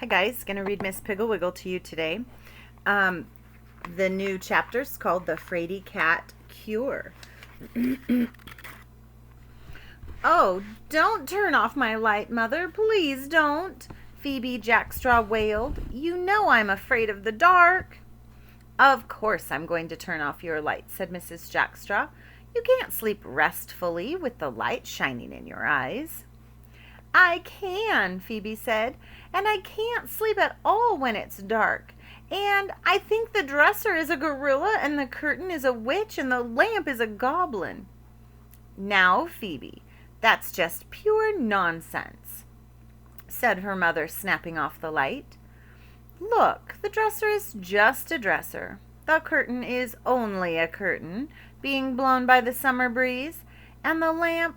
Hi guys, gonna read Miss Piggle Wiggle to you today. Um, the new chapter's called The Fraidy Cat Cure. Oh, don't turn off my light, Mother. Please don't, Phoebe Jackstraw wailed. You know I'm afraid of the dark. Of course I'm going to turn off your light, said Mrs. Jackstraw. You can't sleep restfully with the light shining in your eyes. I can, Phoebe said, and I can't sleep at all when it's dark. And I think the dresser is a gorilla, and the curtain is a witch, and the lamp is a goblin. Now, Phoebe, that's just pure nonsense, said her mother, snapping off the light. Look, the dresser is just a dresser. The curtain is only a curtain, being blown by the summer breeze, and the lamp,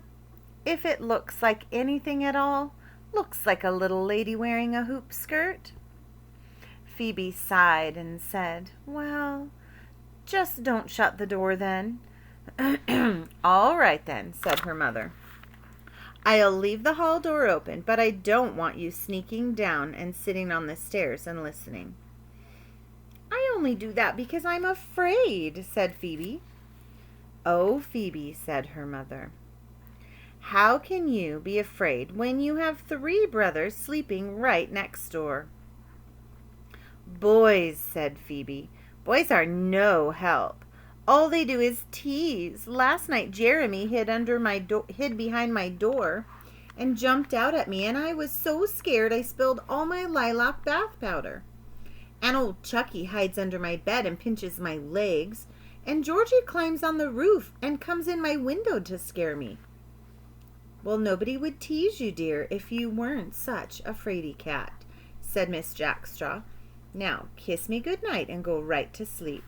if it looks like anything at all, looks like a little lady wearing a hoop skirt. Phoebe sighed and said, Well, just don't shut the door then. All right then, said her mother. I'll leave the hall door open, but I don't want you sneaking down and sitting on the stairs and listening. I only do that because I'm afraid, said Phoebe. Oh, Phoebe, said her mother. How can you be afraid when you have 3 brothers sleeping right next door? Boys, said Phoebe. Boys are no help. All they do is tease. Last night Jeremy hid behind my door and jumped out at me, and I was so scared I spilled all my lilac bath powder. And old Chucky hides under my bed and pinches my legs, and Georgie climbs on the roof and comes in my window to scare me. Well, nobody would tease you, dear, if you weren't such a fraidy cat, said Miss Jackstraw. Now, kiss me good night and go right to sleep.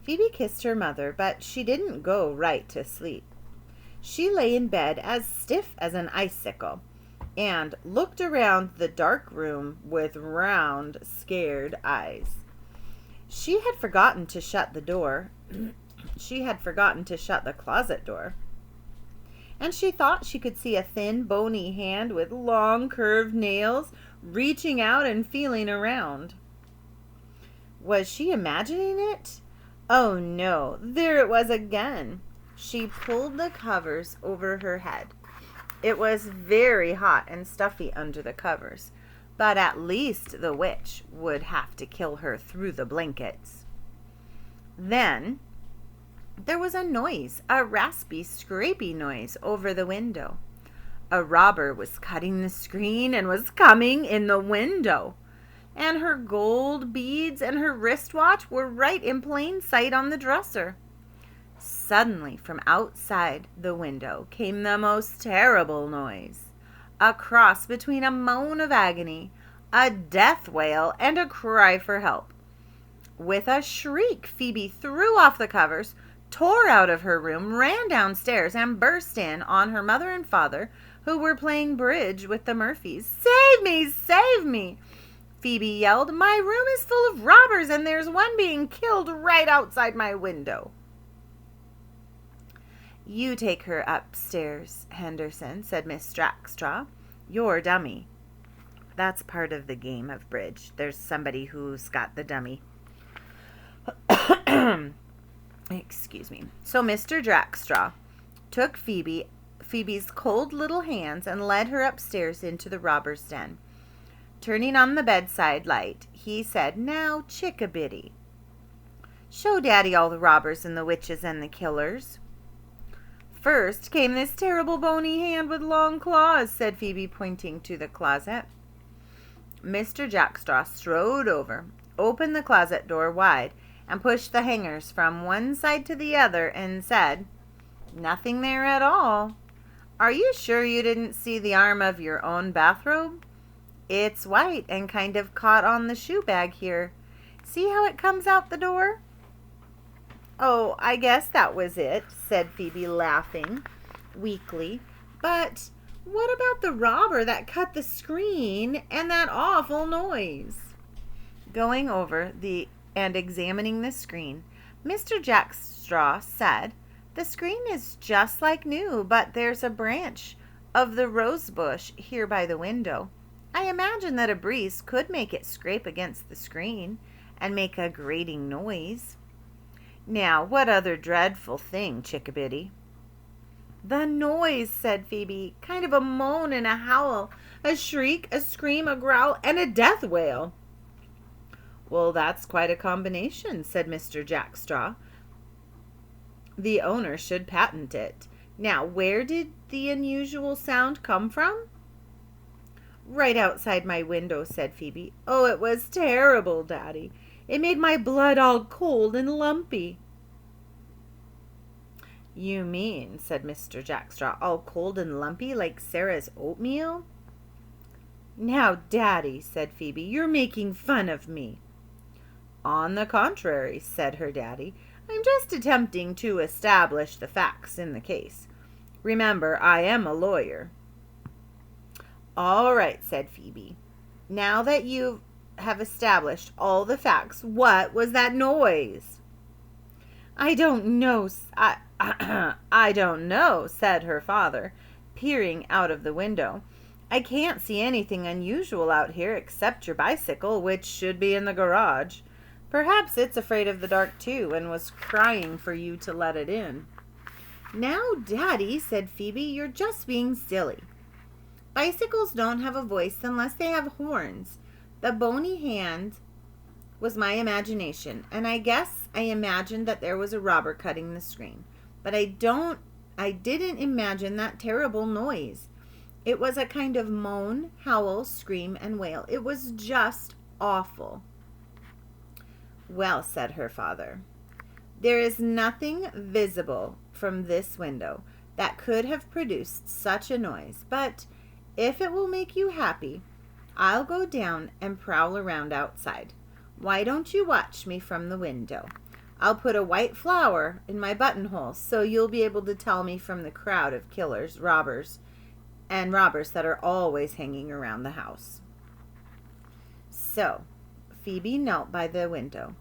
Phoebe kissed her mother, but she didn't go right to sleep. She lay in bed as stiff as an icicle and looked around the dark room with round, scared eyes. She had forgotten to shut the door. She had forgotten to shut the closet door. And she thought she could see a thin, bony hand with long, curved nails reaching out and feeling around. Was she imagining it? Oh, no, there it was again. She pulled the covers over her head. It was very hot and stuffy under the covers, but at least the witch would have to kill her through the blankets. Then there was a noise, a raspy, scrapey noise over the window. A robber was cutting the screen and was coming in the window. And her gold beads and her wristwatch were right in plain sight on the dresser. Suddenly, from outside the window came the most terrible noise. A cross between a moan of agony, a death wail, and a cry for help. With a shriek, Phoebe threw off the covers, tore out of her room, ran downstairs, and burst in on her mother and father, who were playing bridge with the Murphys. Save me! Save me! Phoebe yelled. My room is full of robbers, and there's one being killed right outside my window. You take her upstairs, Henderson, said Miss Jackstraw. You're dummy. That's part of the game of bridge. There's somebody who's got the dummy. Excuse me. So Mr. Jackstraw took Phoebe's cold little hands and led her upstairs into the robber's den. Turning on the bedside light, he said, Now, chick-a-biddy, show Daddy all the robbers and the witches and the killers. First came this terrible bony hand with long claws, said Phoebe, pointing to the closet. Mr. Jackstraw strode over, opened the closet door wide, and pushed the hangers from one side to the other and said, Nothing there at all. Are you sure you didn't see the arm of your own bathrobe? It's white and kind of caught on the shoe bag here. See how it comes out the door? Oh, I guess that was it, said Phoebe, laughing weakly. But what about the robber that cut the screen and that awful noise? Going over and examining the screen, Mr. Jackstraw said, The screen is just like new, but there's a branch of the rose bush here by the window, I imagine that a breeze could make it scrape against the screen and make a grating noise. Now, what other dreadful thing, Chickabiddy?" "The noise," said Phoebe. "Kind of a moan and a howl, a shriek, a scream, a growl, and a death wail." "Well, that's quite a combination," said Mr. Jackstraw. "The owner should patent it. Now, where did the unusual sound come from?" "Right outside my window," said Phoebe. "Oh, it was terrible, Daddy. It made my blood all cold and lumpy." "You mean," said Mr. Jackstraw, "all cold and lumpy like Sarah's oatmeal?" "Now, Daddy," said Phoebe, "you're making fun of me." "On the contrary," said her daddy, "I'm just attempting to establish the facts in the case. Remember, I am a lawyer." "All right," said Phoebe. "Now that you have established all the facts, what was that noise?" "I don't know. I don't know," said her father, peering out of the window. "I can't see anything unusual out here except your bicycle, which should be in the garage. Perhaps it's afraid of the dark too, and was crying for you to let it in." "Now, Daddy," said Phoebe, "you're just being silly. Bicycles don't have a voice unless they have horns. The bony hand was my imagination, and I guess I imagined that there was a robber cutting the screen. But I didn't imagine that terrible noise. It was a kind of moan, howl, scream, and wail. It was just awful." "Well," said her father, "there is nothing visible from this window that could have produced such a noise, but if it will make you happy, I'll go down and prowl around outside. Why don't you watch me from the window? I'll put a white flower in my buttonhole so you'll be able to tell me from the crowd of killers, robbers that are always hanging around the house." So Phoebe knelt by the window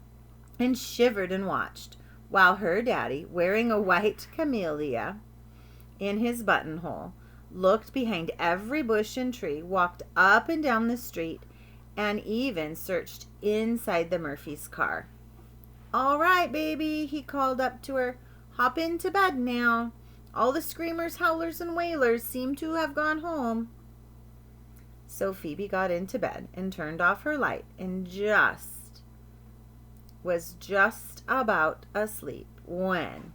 and shivered and watched, while her daddy, wearing a white camellia in his buttonhole, looked behind every bush and tree, walked up and down the street, and even searched inside the Murphys' car. "All right, baby," he called up to her. "Hop into bed now. All the screamers, howlers, and wailers seem to have gone home." So Phoebe got into bed and turned off her light and was just about asleep when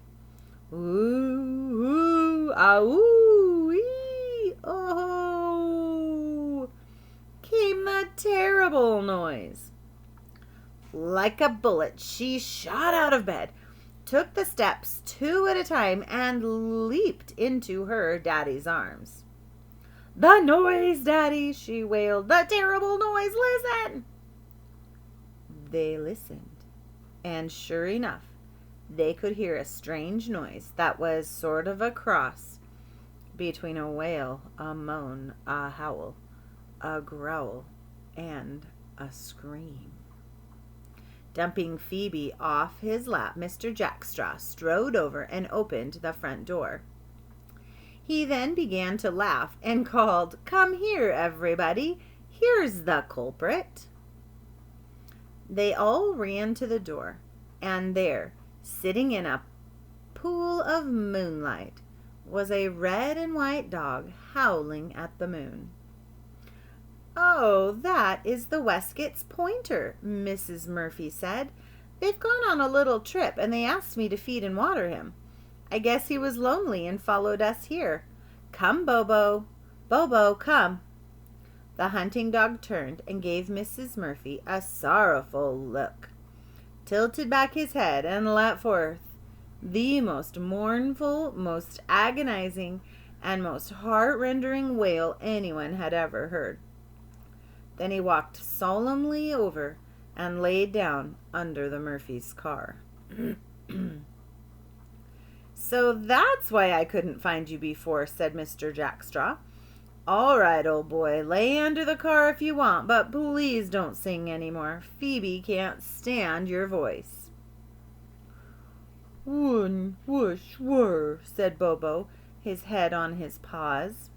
ooh, ooh, ah, ooh, ee, oh, came the terrible noise. Like a bullet, she shot out of bed, took the steps 2 at a time, and leaped into her daddy's arms. "The noise, Daddy!" she wailed. "The terrible noise! Listen!" They listened, and sure enough, they could hear a strange noise that was sort of a cross between a wail, a moan, a howl, a growl, and a scream. Dumping Phoebe off his lap, Mr. Jackstraw strode over and opened the front door. He then began to laugh and called, "Come here, everybody. Here's the culprit." They all ran to the door, and there, sitting in a pool of moonlight, was a red and white dog howling at the moon. "Oh, that is the Westcott's pointer," Mrs. Murphy said. "They've gone on a little trip, and they asked me to feed and water him. I guess he was lonely and followed us here. Come, Bobo. Bobo, come." The hunting dog turned and gave Mrs. Murphy a sorrowful look, tilted back his head, and let forth the most mournful, most agonizing, and most heart-rending wail anyone had ever heard. Then he walked solemnly over and laid down under the Murphys' car. "So that's why I couldn't find you before," said Mr. Jackstraw. "All right, old boy, lay under the car if you want, but please don't sing any more. Phoebe can't stand your voice." "Wooden, whoosh, whir," said Bobo, his head on his paws.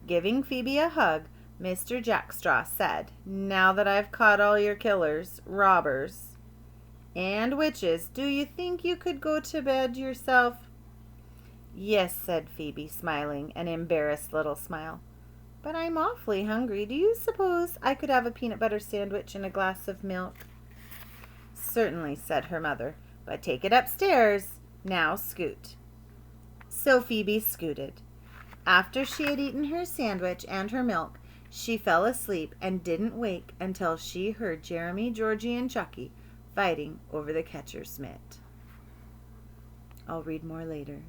Giving Phoebe a hug, Mr. Jackstraw said, "Now that I've caught all your killers, robbers, and witches, do you think you could go to bed yourself?" "Yes," said Phoebe, smiling an embarrassed little smile. "But I'm awfully hungry. Do you suppose I could have a peanut butter sandwich and a glass of milk?" "Certainly," said her mother, "but take it upstairs. Now scoot." So Phoebe scooted. After she had eaten her sandwich and her milk, she fell asleep and didn't wake until she heard Jeremy, Georgie, and Chucky fighting over the catcher's mitt. I'll read more later.